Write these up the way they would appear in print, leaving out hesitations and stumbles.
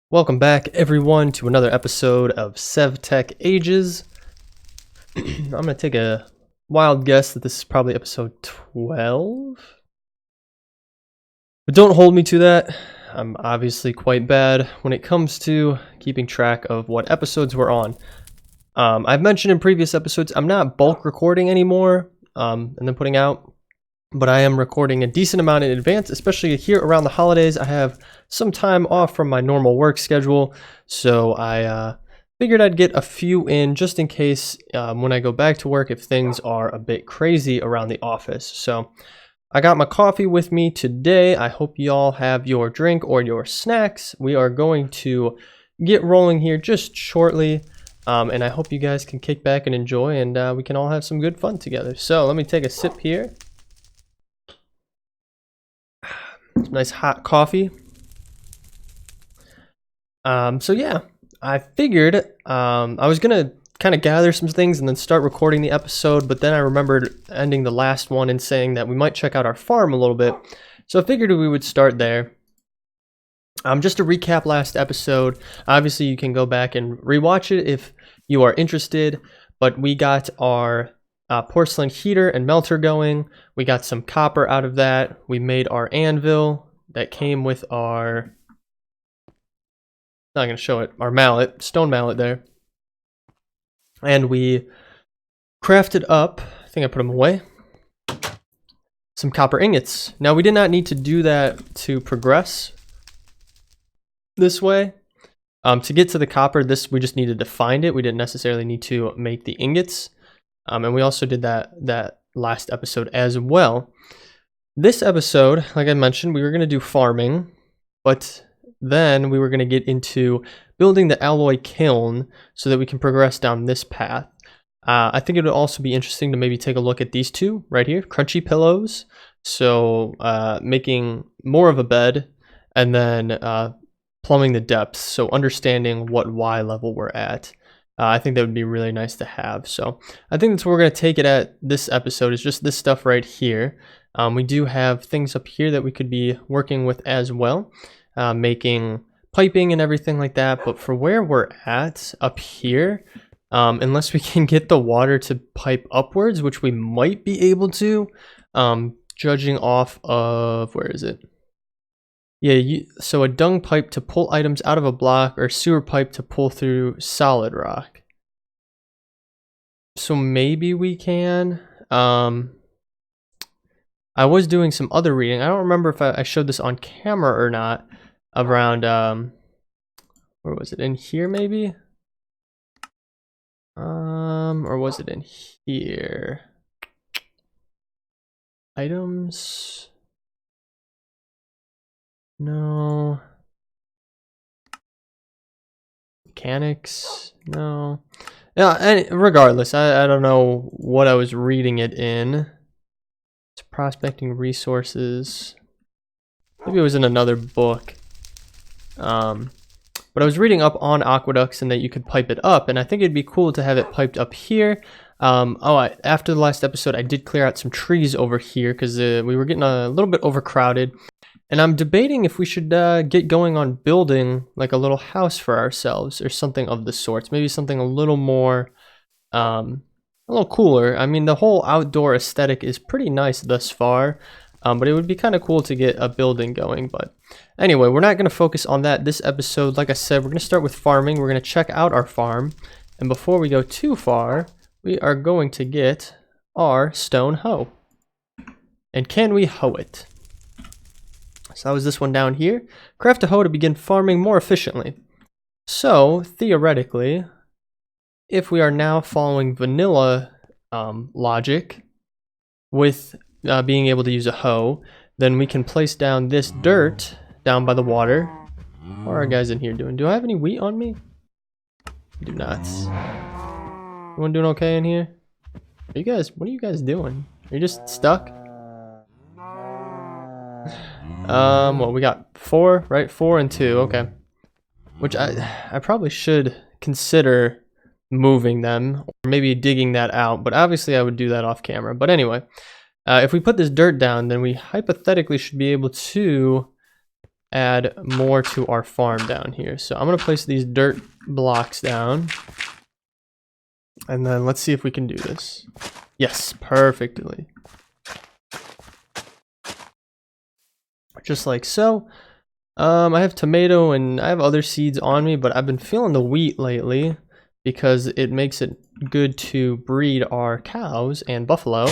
Welcome back, everyone, to another episode of SevTech Ages. I'm going to take a wild guess that this is probably episode 12. But don't hold me to that. I'm obviously quite bad when it comes to keeping track of what episodes we're on. I've mentioned in previous episodes, I'm not bulk recording anymore and then putting out. But I am recording a decent amount in advance, especially here around the holidays. I have some time off from my normal work schedule, so I figured I'd get a few in just in case when I go back to work if things are a bit crazy around the office. So I got my coffee with me today. I hope y'all have your drink or your snacks. We are going to get rolling here just shortly, and I hope you guys can kick back and enjoy, and we can all have some good fun together. So let me take a sip here. Some nice hot coffee. So yeah, I figured I was gonna kind of gather some things and then start recording the episode, but then I remembered ending the last one and saying that we might check out our farm a little bit. So I figured we would start there. Just to recap last episode, obviously you can go back and rewatch it if you are interested, but we got our porcelain heater and melter going. We got some copper out of that. We made our anvil that came with our, not going to show it, our mallet, stone mallet there. And we crafted up, I think I put them away, some copper ingots. Now we did not need to do that to progress this way. To get to the copper, we just needed to find it. We didn't necessarily need to make the ingots. And we also did that last episode as well. This episode, like I mentioned, we were going to do farming, but then we were going to get into building the alloy kiln so that we can progress down this path. I think it would also be interesting to maybe take a look at these two right here, crunchy pillows. So making more of a bed and then plumbing the depths, so understanding what Y level we're at. I think that would be really nice to have. So I think that's where we're going to take it at this episode, is just this stuff right here. We do have things up here that we could be working with as well, making piping and everything like that. But for where we're at up here, unless we can get the water to pipe upwards, which we might be able to, judging off of, where is it? Yeah, so a dung pipe to pull items out of a block, or sewer pipe to pull through solid rock. So maybe we can. I was doing some other reading. I don't remember if I showed this on camera or not. Around, where was it? In here maybe? Or was it in here? Items. No. Mechanics. No. Yeah. Regardless, I don't know what I was reading it in. It's prospecting resources. Maybe it was in another book. But I was reading up on aqueducts and that you could pipe it up, and I think it'd be cool to have it piped up here. After the last episode, I did clear out some trees over here because we were getting a little bit overcrowded. And I'm debating if we should get going on building like a little house for ourselves or something of the sorts. Maybe something a little more, a little cooler. I mean, the whole outdoor aesthetic is pretty nice thus far, but it would be kind of cool to get a building going. But anyway, we're not going to focus on that this episode. Like I said, we're going to start with farming. We're going to check out our farm. And before we go too far, we are going to get our stone hoe. And can we hoe it? So that was this one down here. Craft a hoe to begin farming more efficiently. So theoretically, if we are now following vanilla logic with being able to use a hoe, then we can place down this dirt down by the water. What are our guys in here doing? Do I have any wheat on me? I do not. Everyone doing okay in here? Are you guys? What are you guys doing? Are you just stuck? Well, we got 4, right? 4 and 2, okay. Which I probably should consider moving them, or maybe digging that out, but obviously I would do that off camera. But anyway, if we put this dirt down, then we hypothetically should be able to add more to our farm down here. So I'm gonna place these dirt blocks down, and then let's see if we can do this. Yes, perfectly. Just like so. I have tomato and I have other seeds on me, but I've been feeling the wheat lately because it makes it good to breed our cows and buffalo.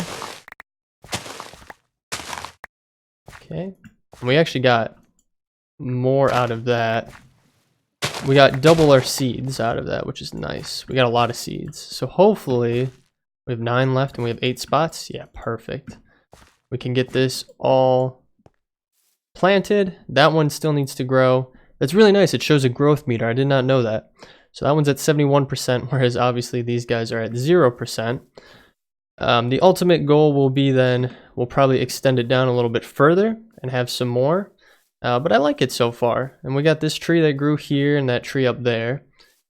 Okay, and we actually got more out of that. We got double our seeds out of that, which is nice. We got a lot of seeds. So hopefully we have 9 left and we have 8 spots. Yeah, perfect. We can get this all planted. That one still needs to grow. That's really nice. It shows a growth meter. I did not know that. So that one's at 71%, whereas obviously these guys are at 0%. The ultimate goal will be then, we'll probably extend it down a little bit further and have some more. But I like it so far. And we got this tree that grew here and that tree up there,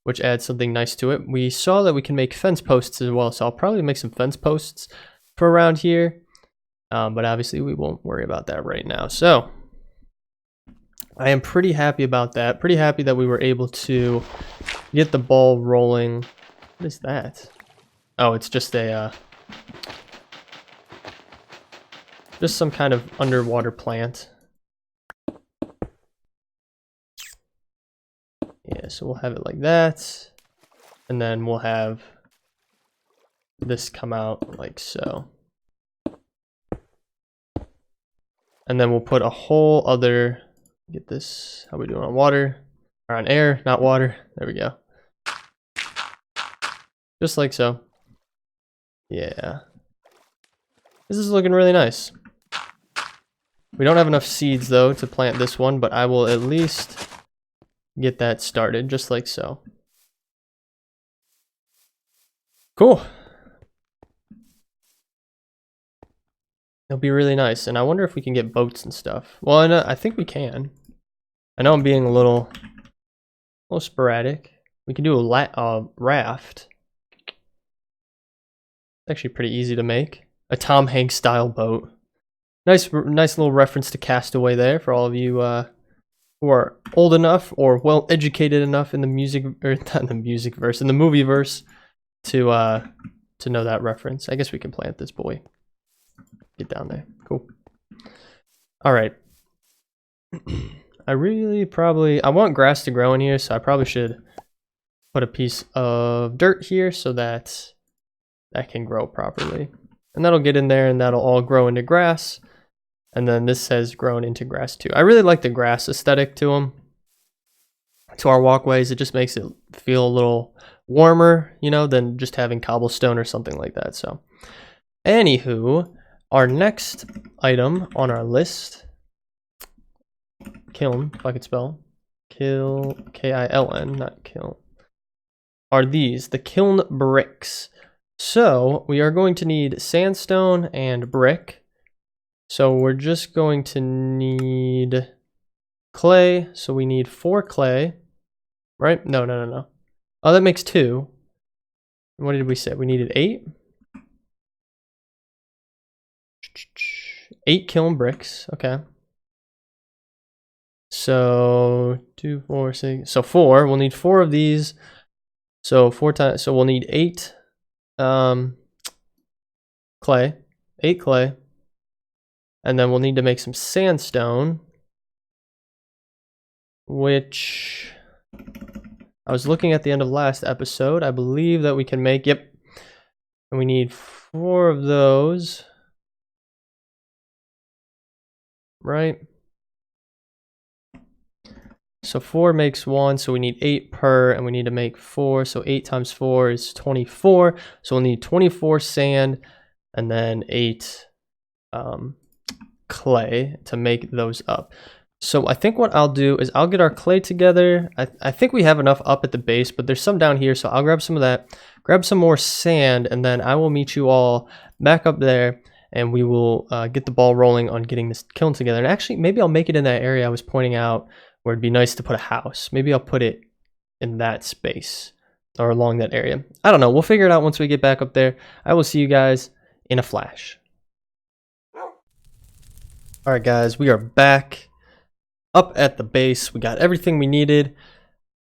which adds something nice to it. We saw that we can make fence posts as well, so I'll probably make some fence posts for around here. But obviously we won't worry about that right now. So I am pretty happy about that. Pretty happy that we were able to get the ball rolling. What is that? Oh, it's just a just some kind of underwater plant. Yeah, so we'll have it like that, and then we'll have this come out like so. And then we'll put a whole other, get this, how we doing on water? Or on air, not water. There we go. Just like so. Yeah. This is looking really nice. We don't have enough seeds though to plant this one, but I will at least get that started just like so. Cool. It'll be really nice, and I wonder if we can get boats and stuff. Well, I think we can. I know I'm being a little sporadic. We can do a raft. It's actually pretty easy to make. A Tom Hanks style boat. Nice little reference to Castaway there for all of you who are old enough or well educated enough in the music, or not in the music verse, in the movie verse, to know that reference. I guess we can plant this boy. Get down there. Cool. All right. I want grass to grow in here, so I probably should put a piece of dirt here so that that can grow properly. And that'll get in there and that'll all grow into grass. And then this says grown into grass too. I really like the grass aesthetic to them. To our walkways, it just makes it feel a little warmer, you know, than just having cobblestone or something like that. So, anywho, our next item on our list, kiln, if I could spell, K-I-L-N, not kiln, are these, the kiln bricks. So we are going to need sandstone and brick. So we're just going to need clay. So we need 4 clay, right? No. Oh, that makes 2. What did we say? We needed 8? 8 kiln bricks, okay. So 2, 4, 6. So 4. We'll need 4 of these. So 4 times. So we'll need 8 clay, 8 clay, and then we'll need to make some sandstone, which I was looking at the end of last episode. I believe that we can make. Yep, and we need 4 of those. Right? So 4 makes 1, so we need 8 per, and we need to make 4, so 8 times 4 is 24, so we'll need 24 sand, and then 8 clay to make those up. So I think what I'll do is I'll get our clay together. I think we have enough up at the base, but there's some down here, so I'll grab some of that, grab some more sand, and then I will meet you all back up there, and we will get the ball rolling on getting this kiln together. And actually, maybe I'll make it in that area I was pointing out where it'd be nice to put a house. Maybe I'll put it in that space or along that area. I don't know. We'll figure it out once we get back up there. I will see you guys in a flash. All right, guys, we are back. up at the base. We got everything we needed,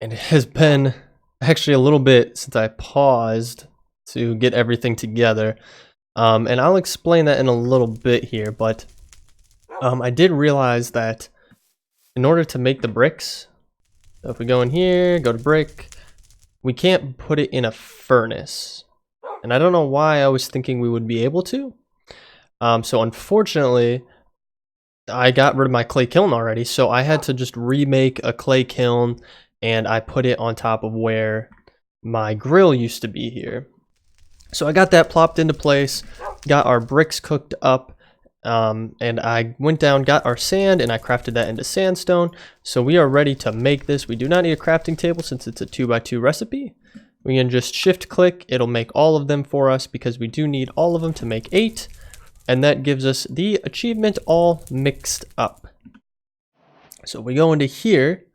and it has been actually a little bit since I paused to get everything together. And I'll explain that in a little bit here, but I did realize that in order to make the bricks, so if we go in here, go to brick, we can't put it in a furnace. And I don't know why I was thinking we would be able to. So unfortunately, I got rid of my clay kiln already, so I had to just remake a clay kiln, and I put it on top of where my grill used to be here. So I got that plopped into place, got our bricks cooked up, and I went down, got our sand, and I crafted that into sandstone. So we are ready to make this. We do not need a crafting table since it's a 2x2 recipe. We can just shift click, it'll make all of them for us because we do need all of them to make 8. And that gives us the achievement all mixed up. So we go into here,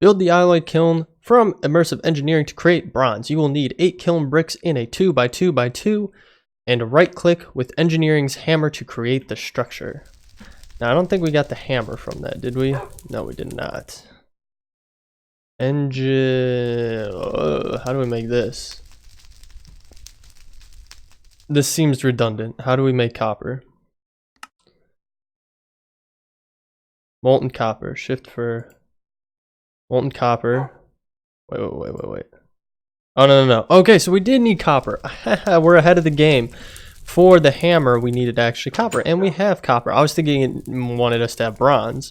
build the alloy kiln from immersive engineering to create bronze. You will need 8 kiln bricks in a 2x2x2, and right click with engineering's hammer to create the structure. Now I don't think we got the hammer from that, did we? No, we did not. How do we make this? This seems redundant. How do we make copper? Molten copper. Shift for molten copper. Wait. Oh, no. Okay, so we did need copper. We're ahead of the game. For the hammer, we needed actually copper, and we have copper. I was thinking it wanted us to have bronze.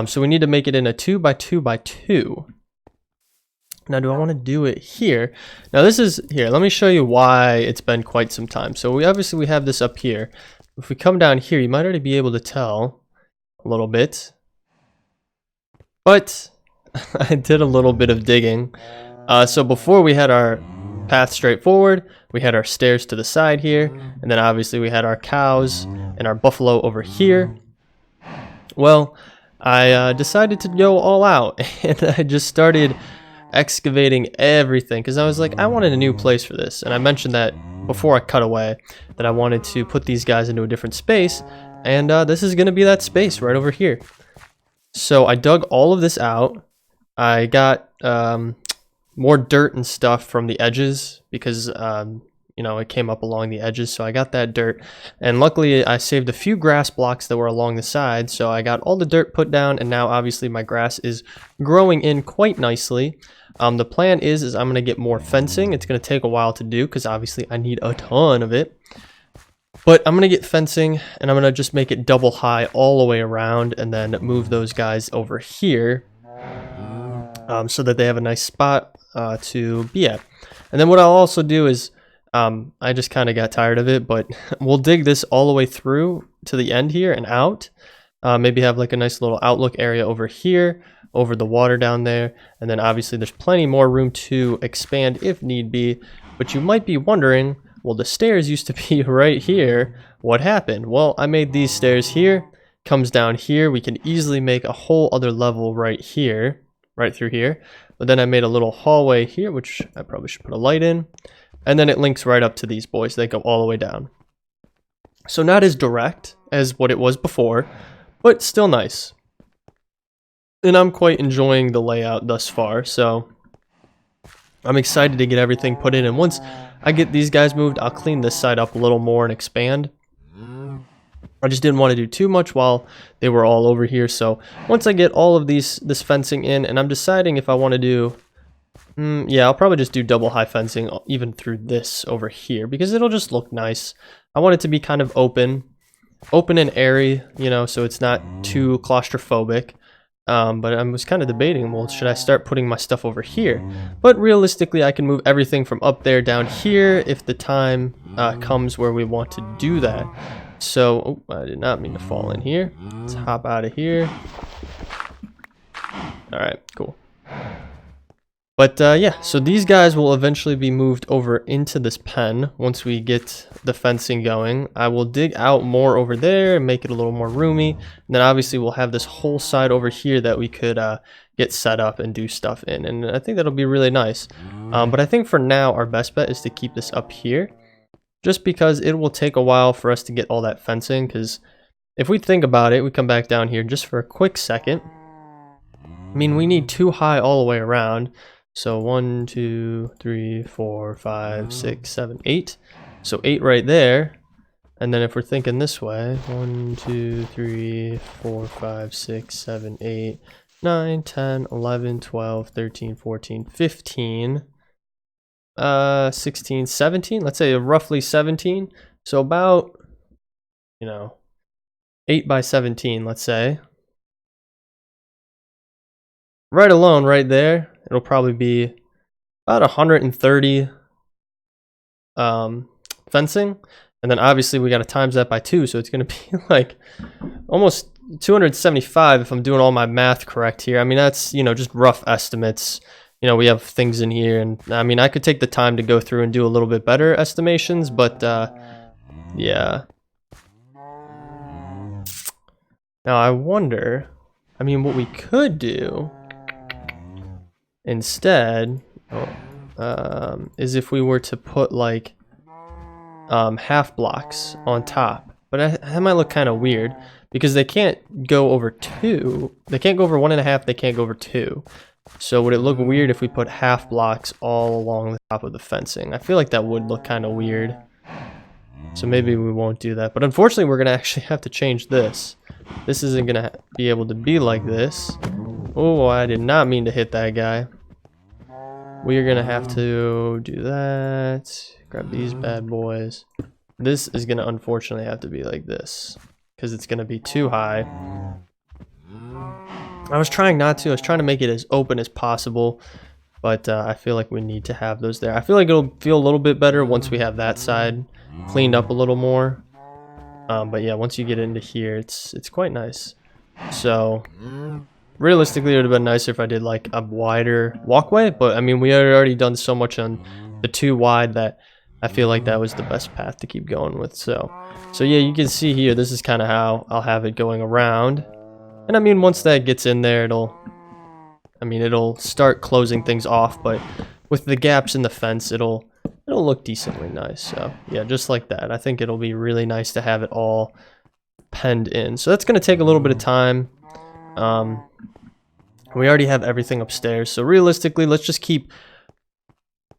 So we need to make it in a 2x2x2. Now, do I want to do it here? Now, this is here. Let me show you why it's been quite some time. So we obviously have this up here. If we come down here, you might already be able to tell a little bit. But I did a little bit of digging. So before we had our path straight forward, we had our stairs to the side here, and then obviously we had our cows and our buffalo over here. Well, I decided to go all out, and I just started excavating everything because I was like, I wanted a new place for this, and I mentioned that before I cut away that I wanted to put these guys into a different space, and this is going to be that space right over here. So I dug all of this out. I got more dirt and stuff from the edges because you know, it came up along the edges, so I got that dirt, and luckily I saved a few grass blocks that were along the side, so I got all the dirt put down, and now obviously my grass is growing in quite nicely. The plan is I'm going to get more fencing. It's going to take a while to do because obviously I need a ton of it, but I'm going to get fencing, and I'm going to just make it double high all the way around, and then move those guys over here so that they have a nice spot to be at. And then what I'll also do is I just kind of got tired of it, but we'll dig this all the way through to the end here and out. Maybe have like a nice little outlook area over here, over the water down there, and then obviously there's plenty more room to expand if need be. But you might be wondering, well, the stairs used to be right here. What happened? Well, I made these stairs here, comes down here. We can easily make a whole other level right here, right through here. But then I made a little hallway here, which I probably should put a light in. And then it links right up to these boys. They go all the way down. So not as direct as what it was before, but still nice. And I'm quite enjoying the layout thus far, so I'm excited to get everything put in. And once I get these guys moved, I'll clean this side up a little more and expand. I just didn't want to do too much while they were all over here. So once I get all of this fencing in, and I'm deciding if I want to do... yeah, I'll probably just do double high fencing even through this over here because it'll just look nice. I want it to be kind of open and airy, you know, so it's not too claustrophobic. But I was kind of debating, well, should I start putting my stuff over here? But realistically, I can move everything from up there down here if the time comes where we want to do that. So, I did not mean to fall in here. Let's hop out of here. Alright, cool. But yeah, so these guys will eventually be moved over into this pen once we get the fencing going. I will dig out more over there and make it a little more roomy. And then obviously we'll have this whole side over here that we could get set up and do stuff in. And I think that'll be really nice. But I think for now, our best bet is to keep this up here. Just because it will take a while for us to get all that fencing. Because if we think about it, we come back down here just for a quick second. I mean, we need 2 high all the way around. So 1, 2, 3, 4, 5, 6, 7, 8. So 8 right there. And then if we're thinking this way, 1, 2, 3, 4, 5, 6, 7, 8, 9, 10, 11, 12, 13, 14, 15, 16, 17. Let's say roughly 17. So about, 8 by 17, let's say. Right alone, right there, it'll probably be about 130 fencing. And then obviously we got to times that by 2, so it's going to be like almost 275 if I'm doing all my math correct here. I mean, that's, just rough estimates. We have things in here, and I mean, I could take the time to go through and do a little bit better estimations, but yeah. Now I wonder, I mean, what we could do instead is if we were to put like half blocks on top, but that might look kind of weird because they can't go over 2. They can't go over 1.5. They can't go over 2. So would it look weird if we put half blocks all along the top of the fencing? I feel like that would look kind of weird. So maybe we won't do that. But unfortunately, we're gonna actually have to change this. This isn't gonna be able to be like this. Oh, I did not mean to hit that guy. We are gonna have to do that. Grab these bad boys. This is gonna unfortunately have to be like this because it's gonna be too high. I was trying not to. I was trying to make it as open as possible, but I feel like we need to have those there. I feel like it'll feel a little bit better once we have that side cleaned up a little more. But yeah, once you get into here, it's quite nice. So realistically, it would have been nicer if I did like a wider walkway, but I mean, we had already done so much on the 2 wide that I feel like that was the best path to keep going with. So yeah, you can see here, this is kind of how I'll have it going around. And I mean, once that gets in there, it'll start closing things off, but with the gaps in the fence, it'll look decently nice. So yeah, just like that. I think it'll be really nice to have it all penned in. So that's going to take a little bit of time. We already have everything upstairs, so realistically, let's just keep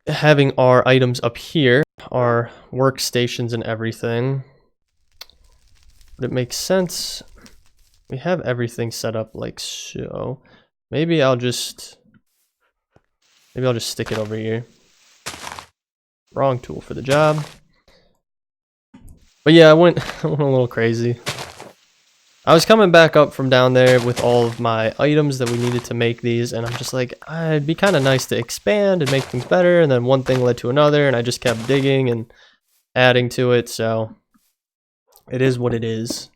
having our items up here, our workstations and everything. Would it make sense? We have everything set up like so. Maybe I'll just stick it over here. Wrong tool for the job. But yeah, I went a little crazy. I was coming back up from down there with all of my items that we needed to make these, and I'm just like, it'd be kind of nice to expand and make things better, and then one thing led to another, and I just kept digging and adding to it, so it is what it is.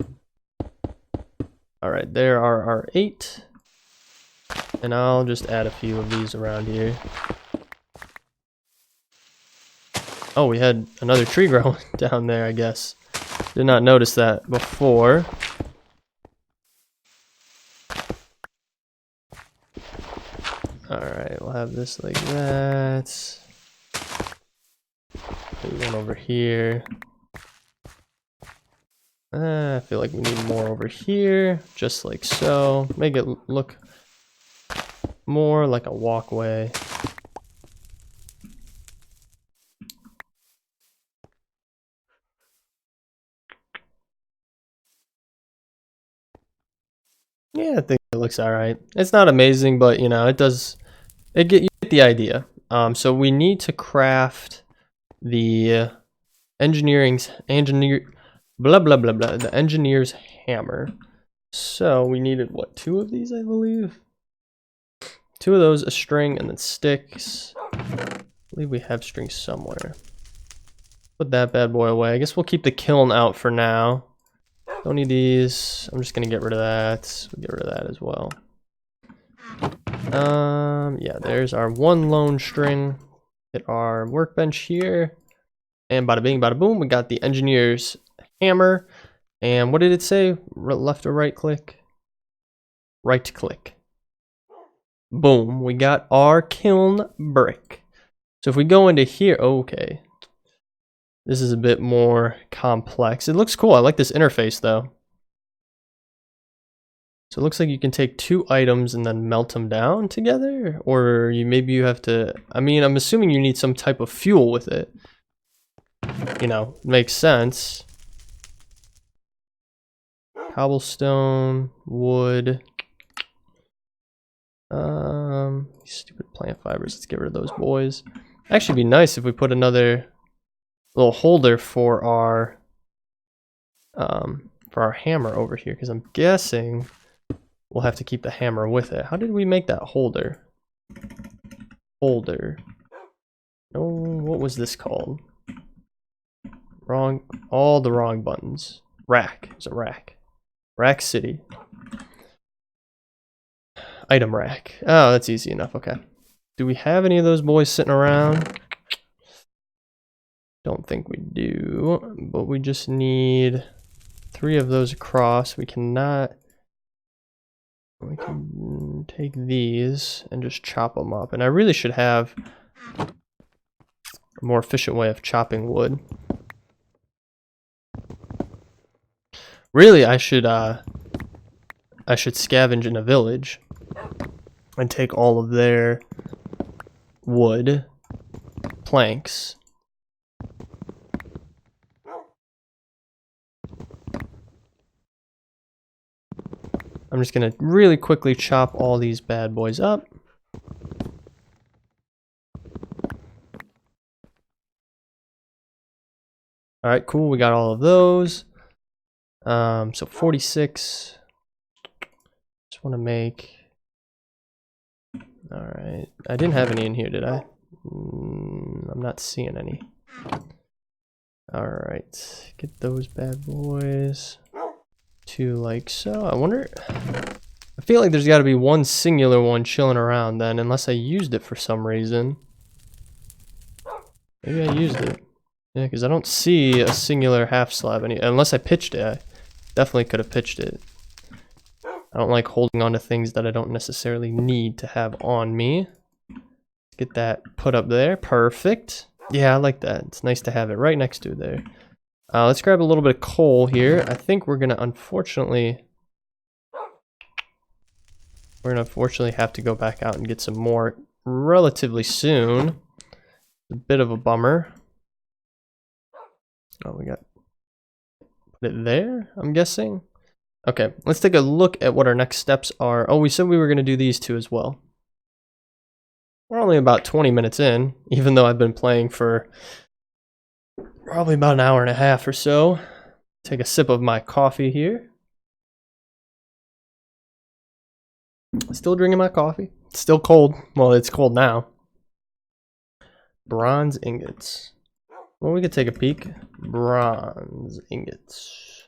Alright, there are our 8, and I'll just add a few of these around here. Oh, we had another tree growing down there, I guess. Did not notice that before. Alright, we'll have this like that. Maybe one over here. I feel like we need more over here, just like so. Make it look more like a walkway. Yeah, I think it looks alright. It's not amazing, but you know, you get the idea. So we need to craft the the engineer's hammer. So we needed what, 2 of these, I believe? 2 of those, a string, and then sticks. I believe we have string somewhere. Put that bad boy away. I guess we'll keep the kiln out for now. Don't need these. I'm just gonna get rid of that. We'll get rid of that as well. Yeah, there's our 1 lone string. Hit our workbench here. And bada bing, bada boom, we got the engineer's hammer. And what did it say? Left or right click? Right click. Boom, we got our kiln brick. So if we go into here, okay. This is a bit more complex. It looks cool. I like this interface though. So it looks like you can take 2 items and then melt them down together, or maybe you have to, I mean, I'm assuming you need some type of fuel with it. You know, makes sense. Cobblestone, wood. Stupid plant fibers. Let's get rid of those boys. Actually, be nice if we put another little holder for our hammer over here, because I'm guessing we'll have to keep the hammer with it. How did we make that holder? Holder. No, what was this called? Wrong. All the wrong buttons. Rack. It's a rack. Rack City. Item rack. Oh, that's easy enough. Okay. Do we have any of those boys sitting around? Don't think we do, but we just need 3 of those across. We can take these and just chop them up. And I really should have a more efficient way of chopping wood. Really, I should scavenge in a village and take all of their wood planks. I'm just gonna really quickly chop all these bad boys up. All right, cool. We got all of those. So 46. Just want to make. All right. I didn't have any in here, did I? I'm not seeing any. All right. Get those bad boys to like so. I wonder. I feel like there's got to be one singular one chilling around then, unless I used it for some reason. Maybe I used it. Yeah, because I don't see a singular half slab unless I pitched it. I definitely could have pitched it. I don't like holding on to things that I don't necessarily need to have on me. Get that put up there. Perfect. Yeah, I like that. It's nice to have it right next to there. Let's grab a little bit of coal here. I think we're gonna unfortunately have to go back out and get some more relatively soon. A bit of a bummer. Oh, we got put it there, I'm guessing. Okay, let's take a look at what our next steps are. Oh, we said we were going to do these 2 as well. We're only about 20 minutes in, even though I've been playing for probably about an hour and a half or so. Take a sip of my coffee here. Still drinking my coffee. It's still cold. Well, it's cold now. Bronze ingots. Well, we could take a peek. Bronze ingots.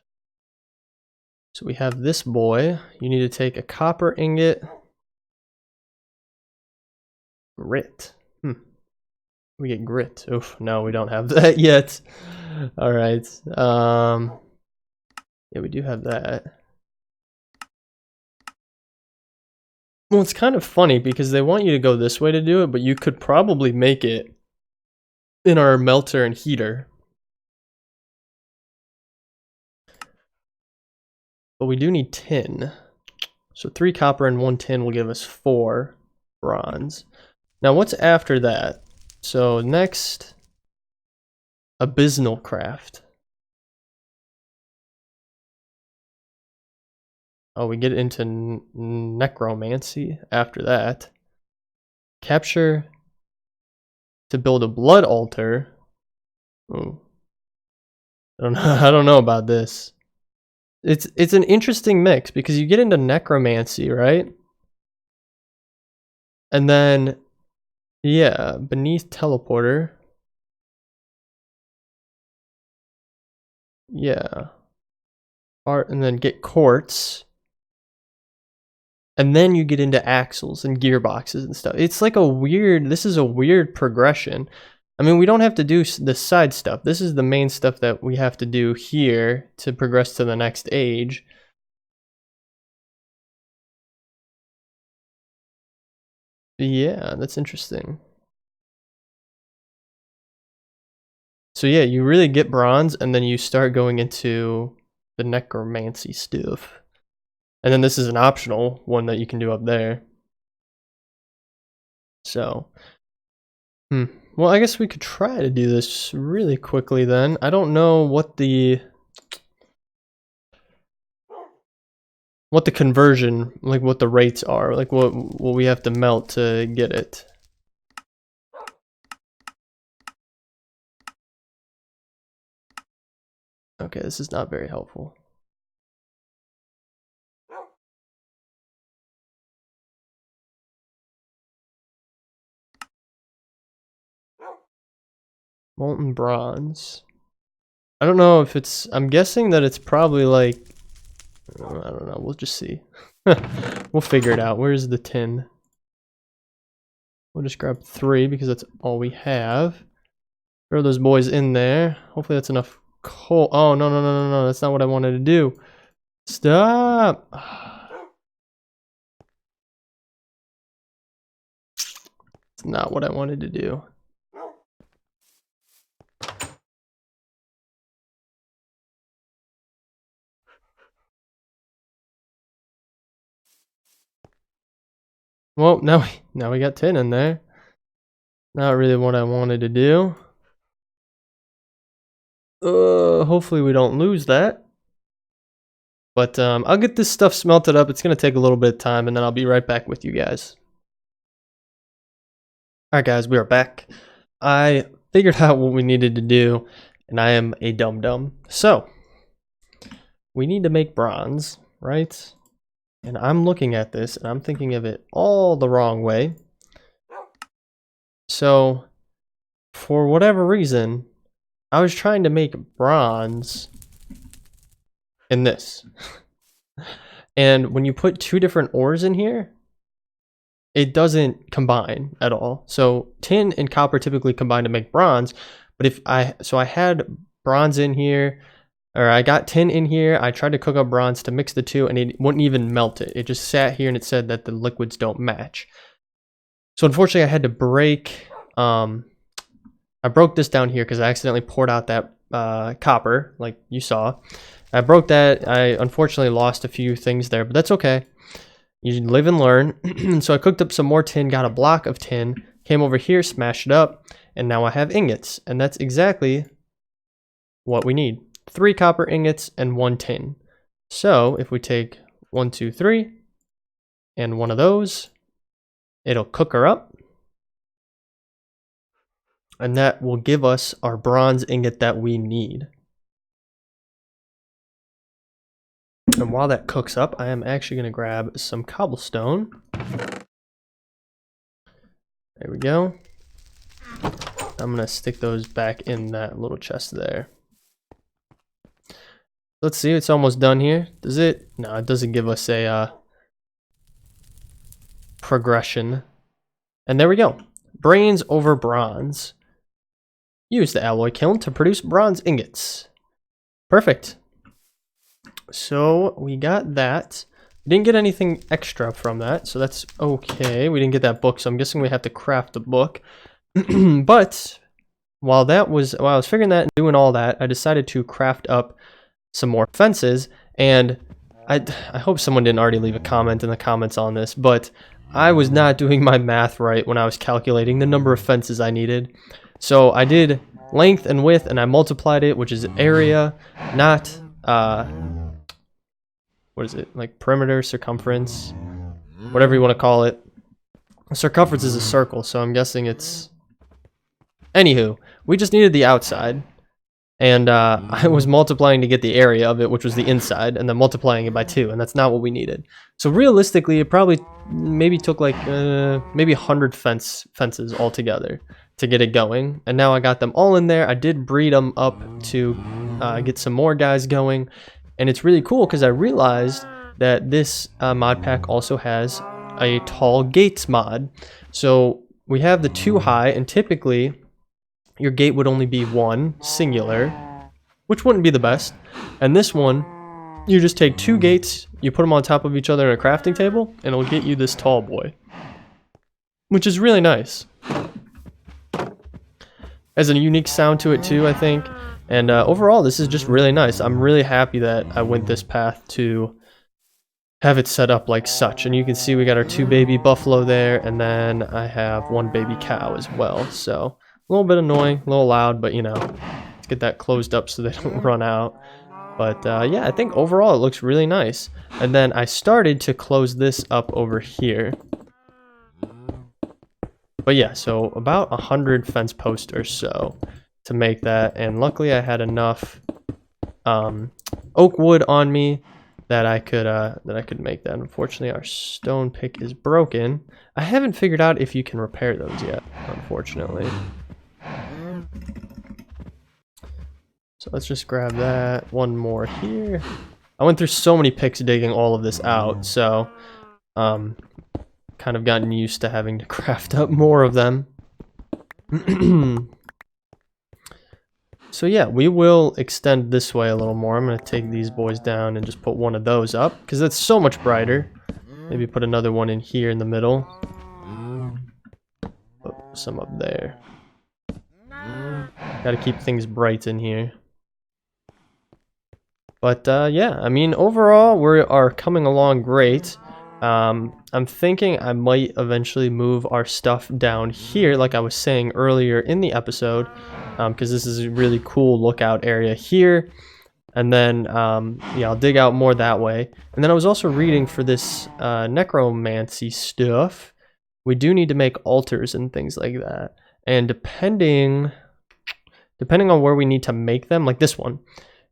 So we have this boy. You need to take a copper ingot. Grit. We get grit. Oof, no, we don't have that yet. All right. Yeah, we do have that. Well, it's kind of funny because they want you to go this way to do it, but you could probably make it in our melter and heater. But we do need tin. So 3 copper and 1 tin will give us 4 bronze. Now what's after that? So next, abysmal craft. Oh, we get into necromancy after that. Capture to build a blood altar. Oh, I don't know about this. It's an interesting mix because you get into necromancy, right? And then, yeah, beneath teleporter. Yeah. Art, and then get quartz. And then you get into axles and gearboxes and stuff. It's like this is a weird progression. I mean, we don't have to do the side stuff. This is the main stuff that we have to do here to progress to the next age. Yeah, that's interesting. So yeah, you really get bronze and then you start going into the necromancy stuff. And then this is an optional one that you can do up there. So, well, I guess we could try to do this really quickly then. I don't know what the conversion, like what the rates are, like what we have to melt to get it. Okay, this is not very helpful. Molten bronze. I don't know if it's, I'm guessing that it's probably like, I don't know, we'll just see. We'll figure it out. Where's the tin? We'll just grab 3 because that's all we have. Throw those boys in there. Hopefully that's enough coal. Oh, no, no, no, no, no. That's not what I wanted to do. Stop. It's not what I wanted to do. Well, now we got tin in there. Not really what I wanted to do. Hopefully we don't lose that. But I'll get this stuff smelted up. It's gonna take a little bit of time, and then I'll be right back with you guys. Alright guys, we are back. I figured out what we needed to do, and I am a dum-dum. So, we need to make bronze, right? And I'm looking at this, and I'm thinking of it all the wrong way. So, for whatever reason, I was trying to make bronze in this. And when you put 2 different ores in here, it doesn't combine at all. So tin and copper typically combine to make bronze, but I had bronze in here, or I got tin in here, I tried to cook up bronze to mix the 2, and it wouldn't even melt it. It just sat here and it said that the liquids don't match. So unfortunately I had to break, I broke this down here because I accidentally poured out that copper, like you saw. I broke that. I unfortunately lost a few things there, but that's okay. You live and learn. So I cooked up some more tin, got a block of tin, came over here, smashed it up, and now I have ingots. And that's exactly what we need. 3 copper ingots and 1 tin. So if we take 1, 2, 3, and 1 of those, it'll cook her up. And that will give us our bronze ingot that we need. And while that cooks up, I am actually going to grab some cobblestone. There we go. I'm going to stick those back in that little chest there. Let's see, it's almost done here. Does it? No, it doesn't give us a progression. And there we go. Brains over bronze. Use the alloy kiln to produce bronze ingots. Perfect. So we got that. We didn't get anything extra from that, so that's okay. We didn't get that book, so I'm guessing we have to craft the book. But while I was figuring that and doing all that, I decided to craft up some more fences. And I hope someone didn't already leave a comment in the comments on this, but I was not doing my math right when I was calculating the number of fences I needed. So I did length and width, and I multiplied it, which is area, not what is it, like perimeter, circumference, whatever you want to call it. Circumference is a circle, so I'm guessing it's... Anywho, we just needed the outside, and I was multiplying to get the area of it, which was the inside, and then multiplying it by 2, and that's not what we needed. So realistically, it probably maybe took like maybe 100 fences altogether to get it going, and now I got them all in there. I did breed them up to get some more guys going. And it's really cool because I realized that this mod pack also has a tall gates mod. So we have the 2 high, and typically your gate would only be 1 singular, which wouldn't be the best. And this one, you just take 2 gates, you put them on top of each other in a crafting table, and it'll get you this tall boy, which is really nice. Has a unique sound to it too, I think. And overall, this is just really nice. I'm really happy that I went this path to have it set up like such. And you can see we got our 2 baby buffalo there, and then I have 1 baby cow as well. So a little bit annoying, a little loud, but you know, let's get that closed up so they don't run out. But yeah, I think overall it looks really nice. And then I started to close this up over here. But yeah, so about 100 fence posts or so to make that. And luckily I had enough oak wood on me that I could make that. Unfortunately, our stone pick is broken. I haven't figured out if you can repair those yet, unfortunately. So let's just grab that. One more here. I went through so many picks digging all of this out, so kind of gotten used to having to craft up more of them. So yeah, we will extend this way a little more. I'm going to take these boys down and just put one of those up, because that's so much brighter. Maybe put another one in here in the middle. Put some up there. Got to keep things bright in here. But yeah, I mean, overall, we are coming along great. I'm thinking I might eventually move our stuff down here, like I was saying earlier in the episode, because this is a really cool lookout area here. And then, yeah, I'll dig out more that way. And then I was also reading for this necromancy stuff. We do need to make altars and things like that. And depending on where we need to make them, like this one,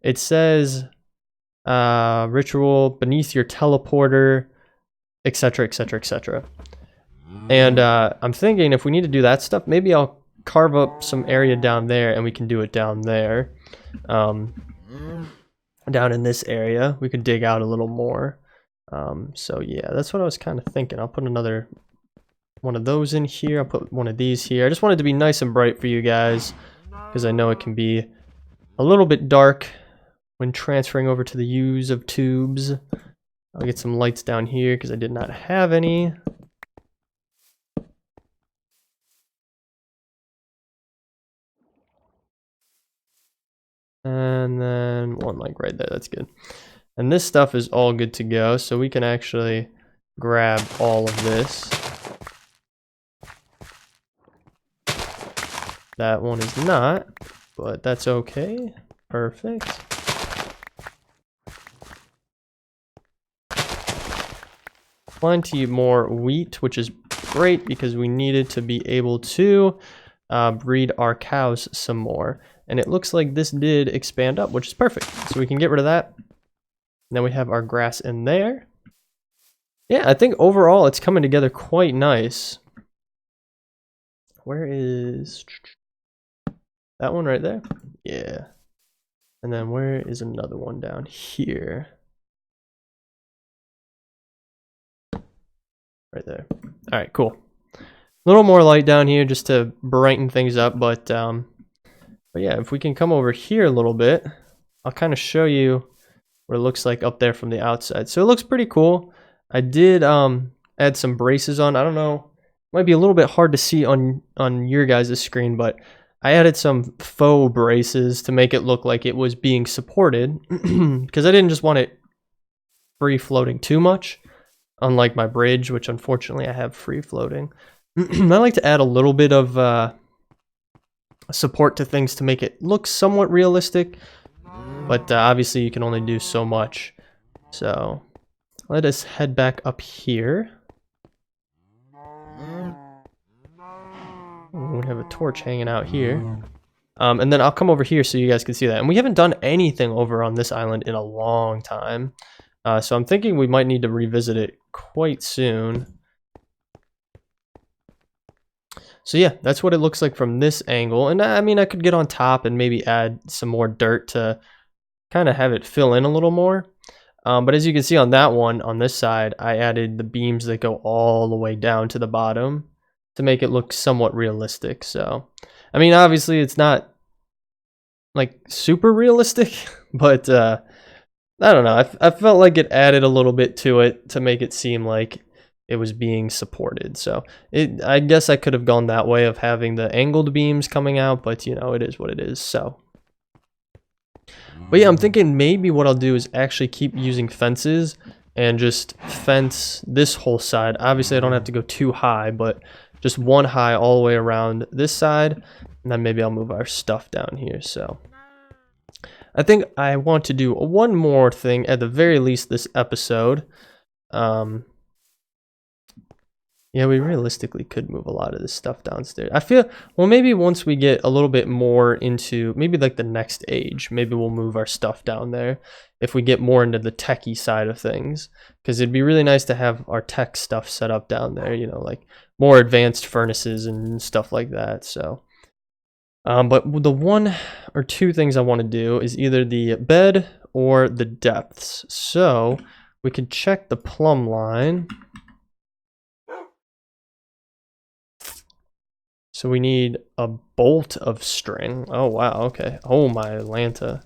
it says ritual beneath your teleporter, etc, etc, etc. And I'm thinking if we need to do that stuff, maybe I'll carve up some area down there and we can do it down there. Down in this area we could dig out a little more. So yeah, that's what I was kind of thinking. I'll put another one of those in here. I'll put one of these here. I just wanted to be nice and bright for you guys, because I know it can be a little bit dark when transferring over to the use of tubes. I'll get some lights down here because I did not have any. And then one like right there, that's good. And this stuff is all good to go, so we can actually grab all of this. That one is not, but that's okay. Perfect. Plenty more wheat, which is great because we needed to be able to breed our cows some more. And it looks like this did expand up, which is perfect. So we can get rid of that. And then we have our grass in there. Yeah, I think overall it's coming together quite nice. Where is that one right there? Yeah. And then where is another one down here? Right there. All right, cool. A little more light down here just to brighten things up, but yeah, if we can come over here a little bit, I'll kind of show you what it looks like up there from the outside. So it looks pretty cool. I did add some braces on. I don't know, might be a little bit hard to see on your guys' screen, but I added some faux braces to make it look like it was being supported, because I didn't just want it free floating too much, unlike my bridge, which unfortunately I have free floating. I like to add a little bit of support to things to make it look somewhat realistic, but obviously you can only do so much. So let us head back up here. We have a torch hanging out here. And then I'll come over here so you guys can see that. And we haven't done anything over on this island in a long time. So I'm thinking we might need to revisit it quite soon. So yeah, that's what it looks like from this angle. And I mean, I could get on top and maybe add some more dirt to kind of have it fill in a little more. But as you can see on that one, on this side, I added the beams that go all the way down to the bottom to make it look somewhat realistic. So, I mean, obviously it's not like super realistic, but I don't know. I felt like it added a little bit to it to make it seem like it was being supported. So I guess I could have gone that way of having the angled beams coming out, but you know, it is what it is. So, but yeah, I'm thinking maybe what I'll do is actually keep using fences and just fence this whole side. Obviously, I don't have to go too high, but just one high all the way around this side, and then maybe I'll move our stuff down here. So I think I want to do one more thing at the very least this episode. Yeah, we realistically could move a lot of this stuff downstairs. I feel, well, maybe once we get a little bit more into, maybe like the next age, maybe we'll move our stuff down there if we get more into the techie side of things. Because it'd be really nice to have our tech stuff set up down there, you know, like more advanced furnaces and stuff like that. So, but the one or two things I want to do is either the bed or the depths. So we can check the plumb line. So we need a bolt of string. Oh, wow, okay. Oh, my Atlanta.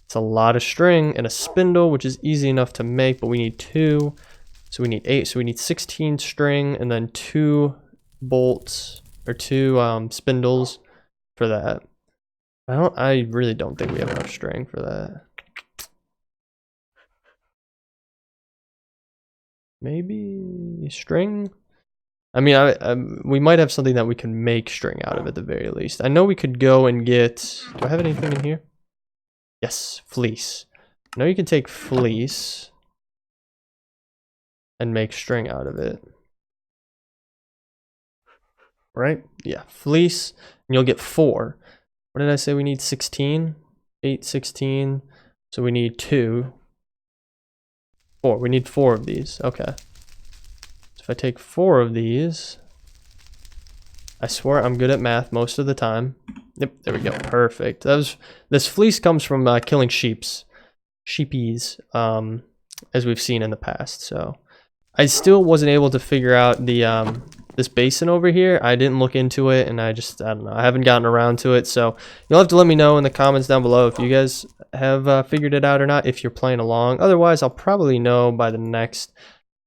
It's a lot of string and a spindle, which is easy enough to make, but we need 2. So we need 8. So we need 16 string and then 2 bolts or 2 spindles for that. I really don't think we have enough string for that. Maybe string? I mean, we might have something that we can make string out of at the very least. I know we could go and get... Do I have anything in here? Yes, fleece. I know you can take fleece and make string out of it. Right? Yeah, fleece, and you'll get 4. What did I say we need? 16? 8, 16. So we need 2. 4. We need 4 of these. Okay. If I take 4 of these, I swear I'm good at math most of the time. Yep, there we go. Perfect. This fleece comes from killing sheepies, as we've seen in the past. So I still wasn't able to figure out the this basin over here. I didn't look into it, and I don't know. I haven't gotten around to it. So you'll have to let me know in the comments down below if you guys have figured it out or not, if you're playing along. Otherwise, I'll probably know by the next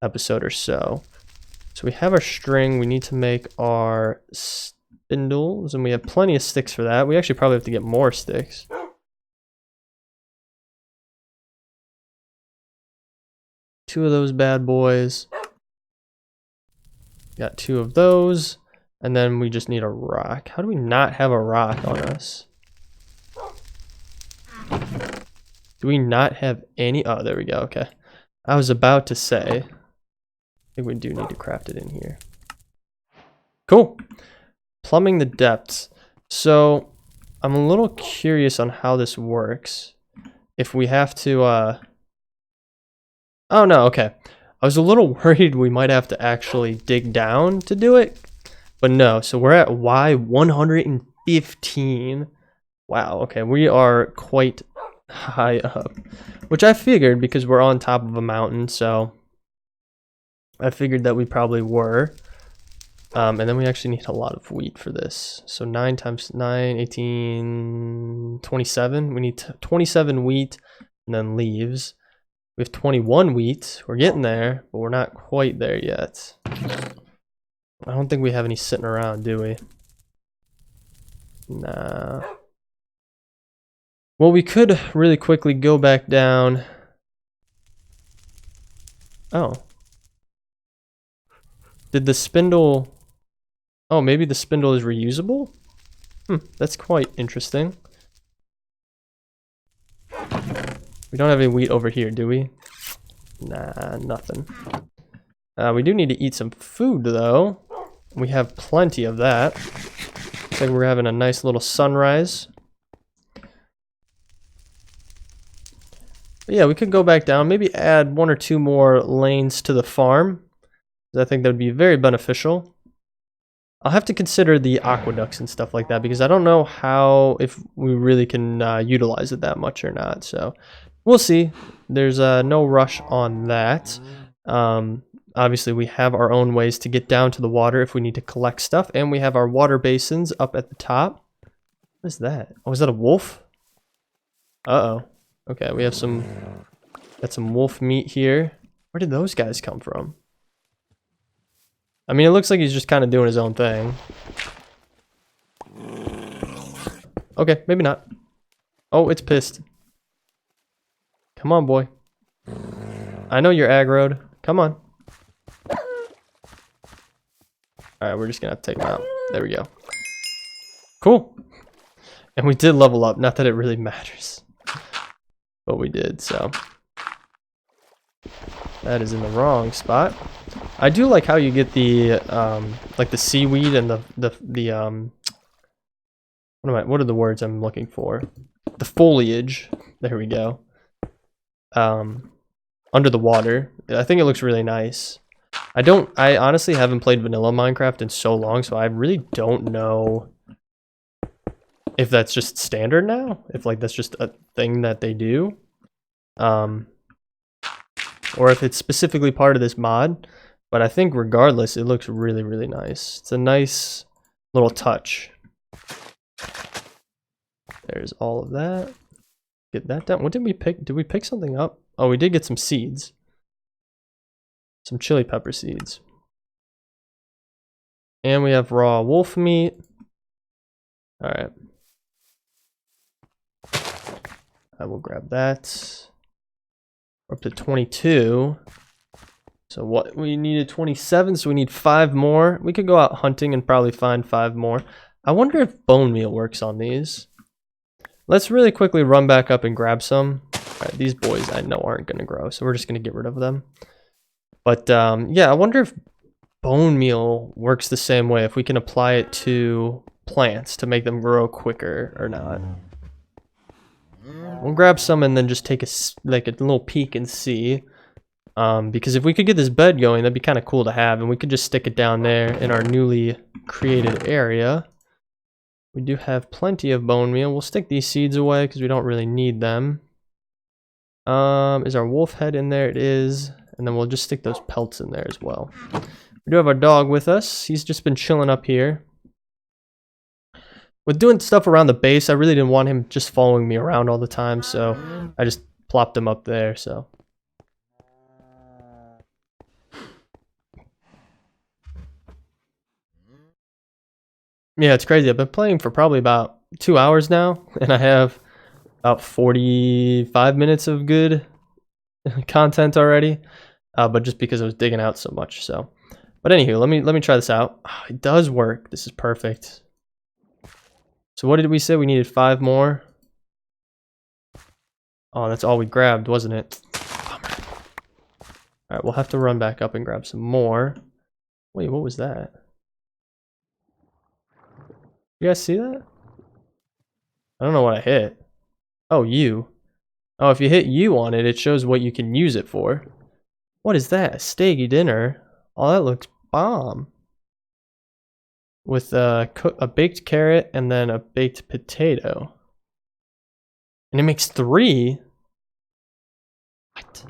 episode or so. So we have our string, we need to make our spindles, and we have plenty of sticks for that. We actually probably have to get more sticks. Two of those bad boys. Got 2 of those, and then we just need a rock. How do we not have a rock on us? Do we not have any? Oh, there we go, okay. I was about to say... I think we do need to craft it in here. Cool. Plumbing the depths. So I'm a little curious on how this works. If we have to oh no, okay. I was a little worried we might have to actually dig down to do it. But no, so we're at Y 115. Wow, okay, we are quite high up. Which I figured because we're on top of a mountain, so I figured that we probably were. And then we actually need a lot of wheat for this. So 9 times 9, 18, 27. We need 27 wheat and then leaves. We have 21 wheat. We're getting there, but we're not quite there yet. I don't think we have any sitting around, do we? Nah. Well, we could really quickly go back down. Oh. Did the spindle... Oh, maybe the spindle is reusable? That's quite interesting. We don't have any wheat over here, do we? Nah, nothing. We do need to eat some food, though. We have plenty of that. Looks like we're having a nice little sunrise. But yeah, we could go back down. Maybe add 1 or 2 more lanes to the farm. I think that would be very beneficial. I'll have to consider the aqueducts and stuff like that because I don't know if we really can utilize it that much or not. So we'll see. There's no rush on that. Obviously, we have our own ways to get down to the water if we need to collect stuff, and we have our water basins up at the top. What is that? Oh, is that a wolf? Uh-oh. Okay, we have got some wolf meat here. Where did those guys come from? I mean, it looks like he's just kind of doing his own thing. Okay, maybe not. Oh, it's pissed. Come on, boy. I know you're aggroed. Come on. Alright, we're just gonna have to take him out. There we go. Cool. And we did level up. Not that it really matters. But we did, so. That is in the wrong spot. I do like how you get the like the seaweed and the what are the words I'm looking for? The foliage. There we go. Under the water. I think it looks really nice. I honestly haven't played vanilla Minecraft in so long, so I really don't know if that's just standard now, if like that's just a thing that they do. Or if it's specifically part of this mod, but I think regardless, it looks really, really nice. It's a nice little touch. There's all of that. Get that done. What did we pick? Did we pick something up? Oh, we did get some seeds. Some chili pepper seeds. And we have raw wolf meat. All right. I will grab that. We're up to 22. So what we needed 27, so we need 5 more. We could go out hunting and probably find 5 more. I wonder if bone meal works on these. Let's really quickly run back up and grab some. All right, these boys I know aren't going to grow, so we're just going to get rid of them. But yeah, I wonder if bone meal works the same way, if we can apply it to plants to make them grow quicker or not. We'll grab some and then just take a little peek and see. Because if we could get this bed going, that'd be kind of cool to have, and we could just stick it down there in our newly created area. We do have plenty of bone meal. We'll stick these seeds away because we don't really need them. Is our wolf head in there? It is. And then we'll just stick those pelts in there as well. We do have our dog with us. He's just been chilling up here. With doing stuff around the base, I really didn't want him just following me around all the time, so I just plopped him up there, so. Yeah, it's crazy. I've been playing for probably about 2 hours now, and I have about 45 minutes of good content already, but just because I was digging out so much, so. But anywho, let me try this out. Oh, it does work. This is perfect. So what did we say? We needed 5 more. Oh, that's all we grabbed, wasn't it? All right, we'll have to run back up and grab some more. Wait, what was that? You guys see that? I don't know what I hit. Oh, U. Oh, if you hit U on it, it shows what you can use it for. What is that? A steaky dinner? Oh, that looks bomb. With a baked carrot and then a baked potato. And it makes 3? What?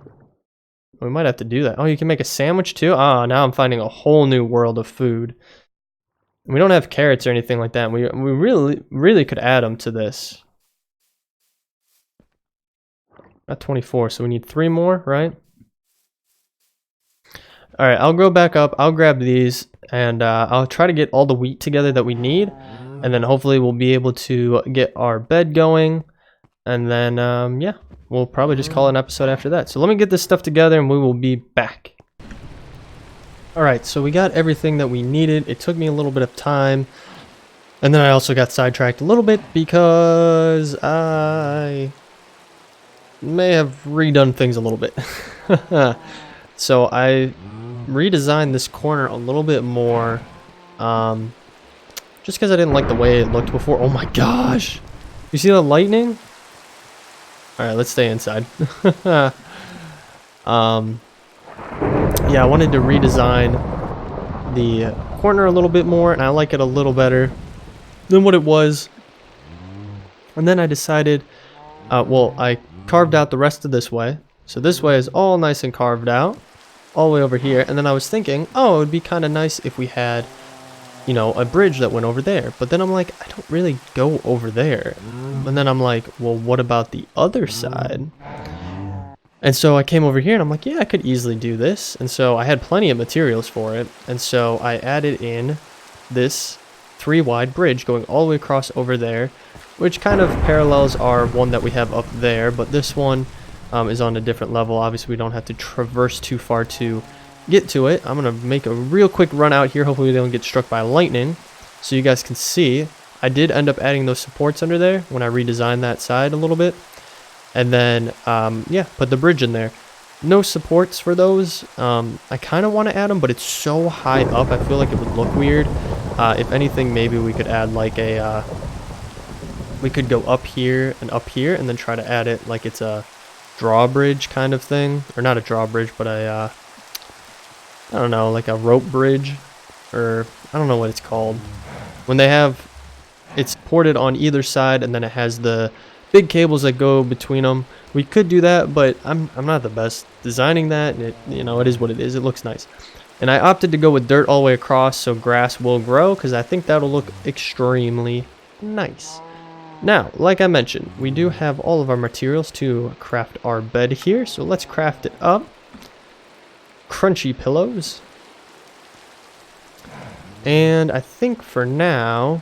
We might have to do that. Oh, you can make a sandwich too? Ah, now I'm finding a whole new world of food. We don't have carrots or anything like that. We really could add them to this. Got 24, so we need 3 more, right? All right, I'll go back up. I'll grab these, and I'll try to get all the wheat together that we need, and then hopefully we'll be able to get our bed going, and then yeah, we'll probably just call it an episode after that. So let me get this stuff together, and we will be back. All right, so we got everything that we needed. It took me a little bit of time, and then I also got sidetracked a little bit because I may have redone things a little bit. So I redesigned this corner a little bit more, just because I didn't like the way it looked before. Oh my gosh, you see the lightning? All right, let's stay inside. Yeah, I wanted to redesign the corner a little bit more, and I like it a little better than what it was. And then I decided, well, I carved out the rest of this way, so this way is all nice and carved out all the way over here. And then I was thinking, oh, it would be kind of nice if we had, you know, a bridge that went over there. But then I'm like, I don't really go over there. And then I'm like, well, what about the other side? And so I came over here and I'm like, yeah, I could easily do this. And so I had plenty of materials for it. And so I added in this 3-wide bridge going all the way across over there, which kind of parallels our one that we have up there. But this one is on a different level. Obviously, we don't have to traverse too far to get to it. I'm gonna make a real quick run out here. Hopefully, we don't get struck by lightning, so you guys can see. I did end up adding those supports under there when I redesigned that side a little bit, and then yeah, put the bridge in there. No supports for those. I kind of want to add them, but it's so high up. I feel like it would look weird. If anything, maybe we could add like a. We could go up here, and then try to add it like it's a drawbridge kind of thing, or not a drawbridge, but a I don't know, like a rope bridge, or I don't know what it's called. When they have, it's ported on either side, and then it has the big cables that go between them. We could do that, but I'm not the best designing that, and it, you know, it is what it is. It looks nice. And I opted to go with dirt all the way across so grass will grow, because I think that'll look extremely nice. Now, like I mentioned, we do have all of our materials to craft our bed here, so let's craft it up. Crunchy pillows. And I think for now,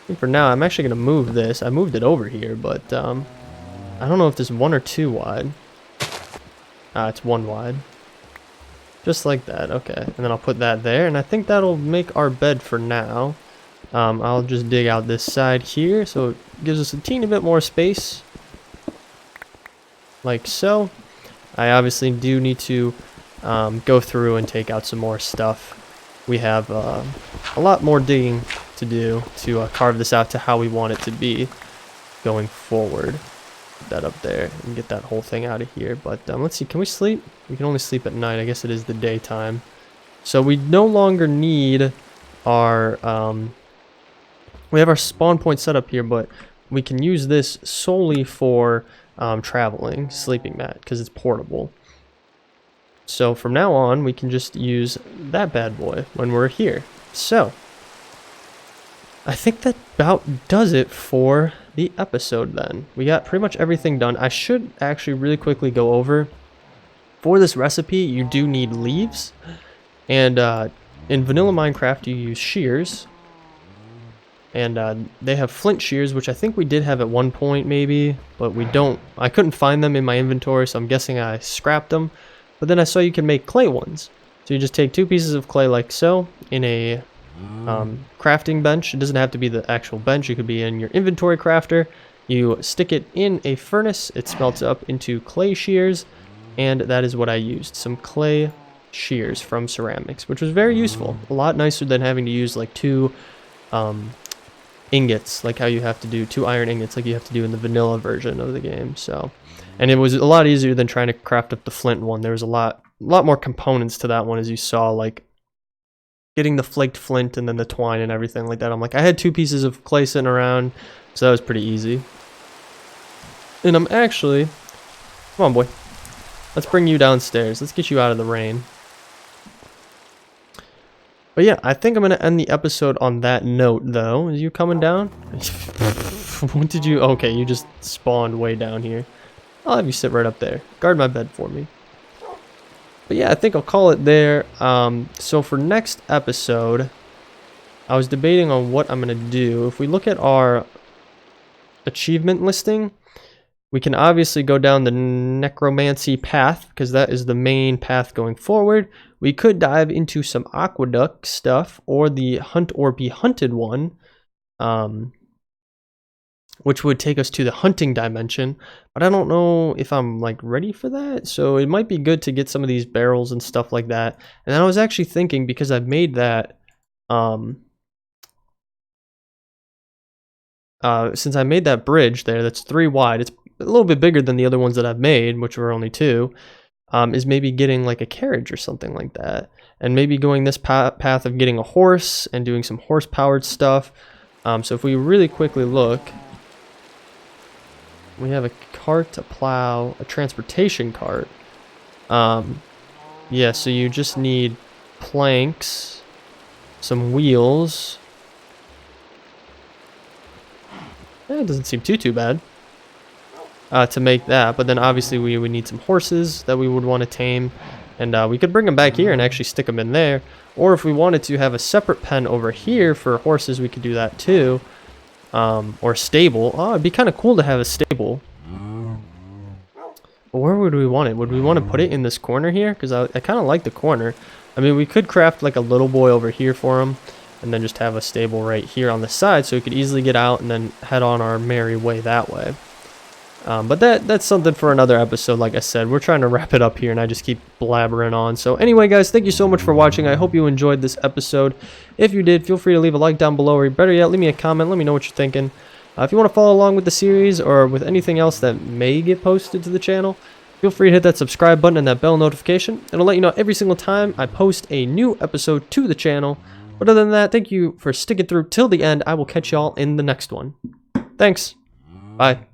I'm actually going to move this. I moved it over here, but I don't know if this is 1 or 2 wide. It's 1 wide. Just like that, okay. And then I'll put that there, and I think that'll make our bed for now. I'll just dig out this side here, so it gives us a teeny bit more space. Like so. I obviously do need to go through and take out some more stuff. We have a lot more digging to do to carve this out to how we want it to be going forward. Put that up there and get that whole thing out of here. But let's see, can we sleep? We can only sleep at night. I guess it is the daytime. So we no longer need our... we have our spawn point set up here, but we can use this solely for traveling, sleeping mat, because it's portable. So from now on, we can just use that bad boy when we're here. So I think that about does it for the episode then. We got pretty much everything done. I should actually really quickly go over. For this recipe, you do need leaves. And in vanilla Minecraft, you use shears. And they have flint shears, which I think we did have at one point maybe, but we don't. I couldn't find them in my inventory, so I'm guessing I scrapped them. But then I saw you can make clay ones. So you just take 2 pieces of clay like so in a crafting bench. It doesn't have to be the actual bench. It could be in your inventory crafter. You stick it in a furnace. It smelts up into clay shears, and that is what I used. Some clay shears from ceramics, which was very useful. A lot nicer than having to use like 2 ingots, like how you have to do 2 iron ingots like you have to do in the vanilla version of the game. So, and it was a lot easier than trying to craft up the flint one. There was a lot more components to that one, as you saw, like getting the flaked flint and then the twine and everything like that. I'm like, I had 2 pieces of clay sitting around, so that was pretty easy. And I'm actually, come on boy, let's bring you downstairs. Let's get you out of the rain. But yeah, I think I'm going to end the episode on that note, though. Is you coming down? What did you... Okay, you just spawned way down here. I'll have you sit right up there. Guard my bed for me. But yeah, I think I'll call it there. So for next episode, I was debating on what I'm going to do. If we look at our achievement listing, we can obviously go down the necromancy path, because that is the main path going forward. We could dive into some aqueduct stuff, or the hunt or be hunted one, which would take us to the hunting dimension. But I don't know if I'm like ready for that, so it might be good to get some of these barrels and stuff like that. And I was actually thinking, because I've made that, since I made that bridge there, that's 3 wide, it's a little bit bigger than the other ones that I've made, which were only 2, is maybe getting like a carriage or something like that. And maybe going this path of getting a horse and doing some horse-powered stuff. So if we really quickly look, we have a cart, a plow, a transportation cart. Yeah, so you just need planks, some wheels. It doesn't seem too bad. To make that, but then obviously we would need some horses that we would want to tame, and we could bring them back here and actually stick them in there, or if we wanted to have a separate pen over here for horses, we could do that too, or stable. Oh, it'd be kind of cool to have a stable. But where would we want it? Would we want to put it in this corner here? Because I kind of like the corner. I mean, we could craft like a little boy over here for him, and then just have a stable right here on the side so we could easily get out and then head on our merry way that way. But that's something for another episode. Like I said, we're trying to wrap it up here, and I just keep blabbering on. So anyway, guys, thank you so much for watching. I hope you enjoyed this episode. If you did, feel free to leave a like down below, or better yet, leave me a comment. Let me know what you're thinking. If you want to follow along with the series or with anything else that may get posted to the channel, feel free to hit that subscribe button and that bell notification. It'll let you know every single time I post a new episode to the channel. But other than that, thank you for sticking through till the end. I will catch y'all in the next one. Thanks. Bye.